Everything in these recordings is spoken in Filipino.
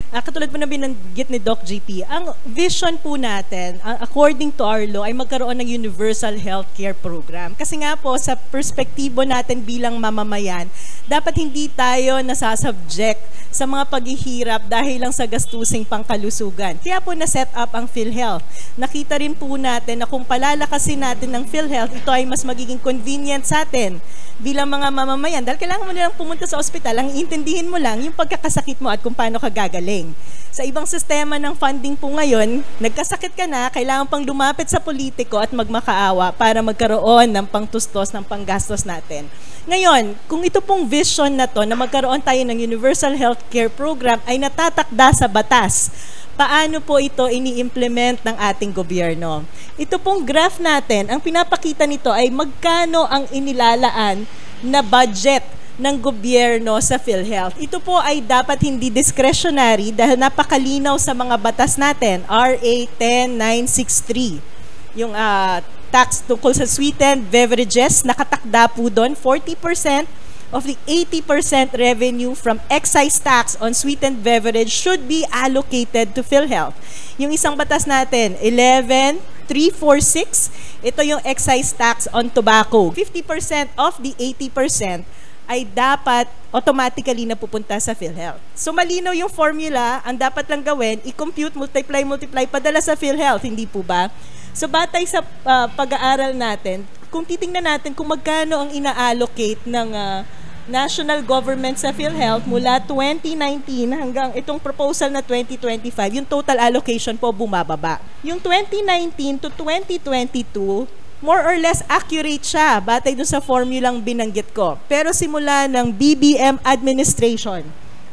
Katulad po na binanggit ni Doc GP, ang vision po natin, according to our law, ay magkaroon ng universal healthcare program. Kasi nga po, sa perspektibo natin bilang mamamayan, dapat hindi tayo nasasubject sa mga paghihirap dahil lang sa gastusing pangkalusugan. Kaya po na-set up ang PhilHealth. Nakita rin po natin na kung palalakasin natin ng PhilHealth, ito ay mas magiging convenient sa atin bilang mga mamamayan. Dahil kailangan mo nilang pumunta sa ospital, ang intindihin mo lang yung pagkakasakit mo at kung paano ka gagaling. Sa ibang sistema ng funding po ngayon, nagkasakit ka na, kailangan pang lumapit sa politiko at magmakaawa para magkaroon ng pangtustos ng panggastos natin. Ngayon, kung ito pong vision na to na magkaroon tayo ng universal healthcare program ay natatakda sa batas, paano po ito ini-implement ng ating gobyerno? Ito pong graph natin, ang pinapakita nito ay magkano ang inilalaan na budget ng gobyerno sa PhilHealth. Ito po ay dapat hindi discretionary dahil napakalinaw sa mga batas natin, RA 10963. Yung tax tungkol sa sweetened beverages, nakatakda po doon, 40% of the 80% revenue from excise tax on sweetened beverage should be allocated to PhilHealth. Yung isang batas natin, 11346, ito yung excise tax on tobacco. 50% of the 80% ay dapat automatically napupunta sa PhilHealth. So malinaw yung formula, ang dapat lang gawin, i-compute, multiply, padala sa PhilHealth, hindi po ba? So batay sa pag-aaral natin, kung titingnan natin kung magkano ang ina-allocate ng national government sa PhilHealth mula 2019 hanggang itong proposal na 2025, yung total allocation po bumababa. Yung 2019 to 2022, more or less accurate siya batay dun sa formulang binanggit ko. Pero simula ng BBM administration,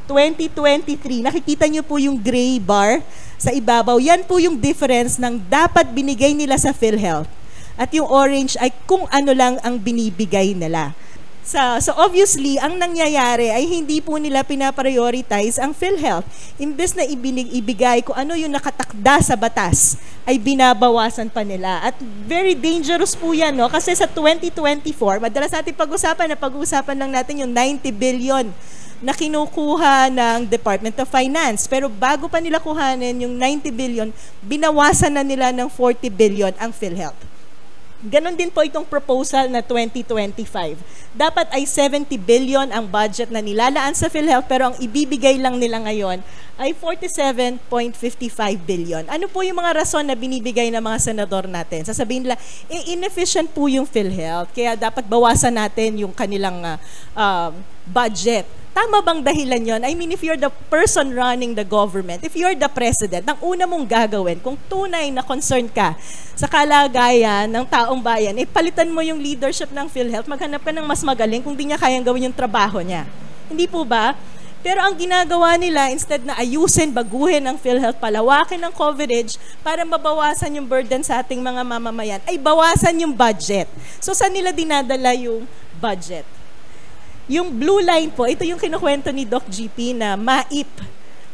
2023, nakikita nyo po yung gray bar sa ibabaw. Yan po yung difference ng dapat binigay nila sa PhilHealth. At yung orange ay kung ano lang ang binibigay nila. So obviously, ang nangyayari ay hindi po nila pinaprioritize ang PhilHealth. Imbes na ibigay kung ano yung nakatakda sa batas, ay binabawasan pa nila. At very dangerous po yan, no? Kasi sa 2024, madalas natin pag-uusapan lang natin yung 90 billion na kinukuha ng Department of Finance. Pero bago pa nila kuhanin yung 90 billion, binawasan na nila ng 40 billion ang PhilHealth. Ganon din po itong proposal na 2025. Dapat ay 70 billion ang budget na nilalaan sa PhilHealth, pero ang ibibigay lang nila ngayon ay 47.55 billion. Ano po yung mga rason na binibigay ng mga senador natin? Sasabihin nila, inefficient po yung PhilHealth, kaya dapat bawasan natin yung kanilang budget. Tama bang dahilan yon? I mean, if you're the person running the government, if you're the president, ang una mong gagawin, kung tunay na concern ka sa kalagayan ng taong bayan, palitan mo yung leadership ng PhilHealth, maghanap ka ng mas magaling kung di niya kayang gawin yung trabaho niya. Hindi po ba? Pero ang ginagawa nila, instead na ayusin, baguhin ang PhilHealth, palawakin ang coverage para mabawasan yung burden sa ating mga mamamayan, ay bawasan yung budget. So, saan nila dinadala yung budget? Yung blue line po, ito yung kinukwento ni Doc GP na MAIP.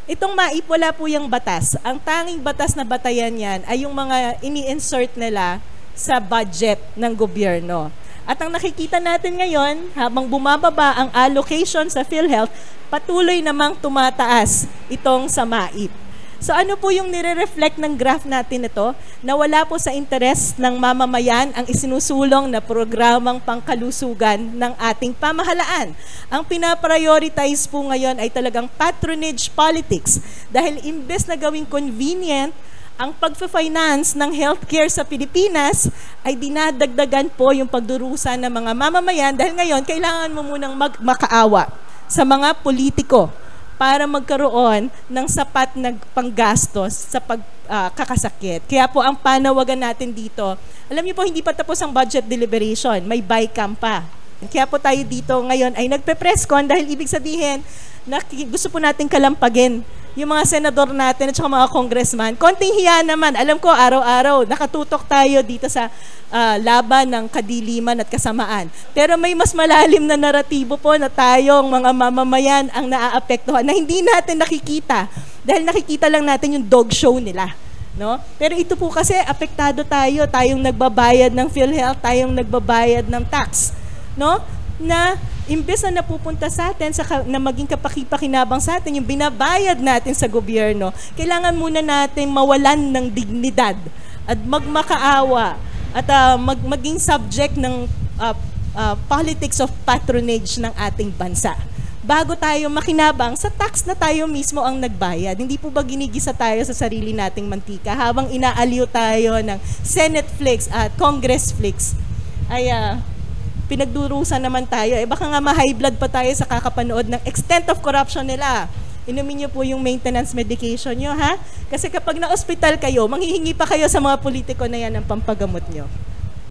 Itong MAIP, wala po yung batas. Ang tanging batas na batayan yan ay yung mga ini-insert nila sa budget ng gobyerno. At ang nakikita natin ngayon, habang bumababa ang allocation sa PhilHealth, patuloy namang tumataas itong sa MAIP. So ano po yung nire-reflect ng graph natin ito? Na wala po sa interes ng mamamayan ang isinusulong na programang pangkalusugan ng ating pamahalaan. Ang pinaprioritize po ngayon ay talagang patronage politics. Dahil imbes na gawing convenient ang pag-finance ng healthcare sa Pilipinas, ay dinadagdagan po yung pagdurusa ng mga mamamayan dahil ngayon kailangan mo munang makaawa sa mga politiko para magkaroon ng sapat na panggastos sa pagkakasakit. Kaya po ang panawagan natin dito, alam niyo po hindi pa tapos ang budget deliberation, may BICAM pa. Kaya po tayo dito ngayon ay nagpe-presscon dahil ibig sabihin na gusto po natin kalampagin yung mga senador natin at saka mga congressman. Konting hiya naman. Alam ko, araw-araw, nakatutok tayo dito sa laban ng kadiliman at kasamaan. Pero may mas malalim na naratibo po na tayong mga mamamayan ang naaapektuhan na hindi natin nakikita. Dahil nakikita lang natin yung dog show nila. No? Pero ito po kasi, apektado tayo. Tayong nagbabayad ng PhilHealth, tayong nagbabayad ng tax. No? Na imbes na napupunta sa atin, na maging kapaki-pakinabang sa atin, yung binabayad natin sa gobyerno, kailangan muna natin mawalan ng dignidad at magmakaawa at maging subject ng politics of patronage ng ating bansa. Bago tayo makinabang sa tax na tayo mismo ang nagbayad. Hindi po ba ginigisa tayo sa sarili nating mantika habang inaaliw tayo ng Senate flakes at Congress flakes? Ay pinagdurusan naman tayo. Baka nga ma-high blood pa tayo sa kakapanood ng extent of corruption nila. Inumin niyo po yung maintenance medication niyo, ha? Kasi kapag na-hospital kayo, manghihingi pa kayo sa mga politiko na yan ng pampagamot niyo.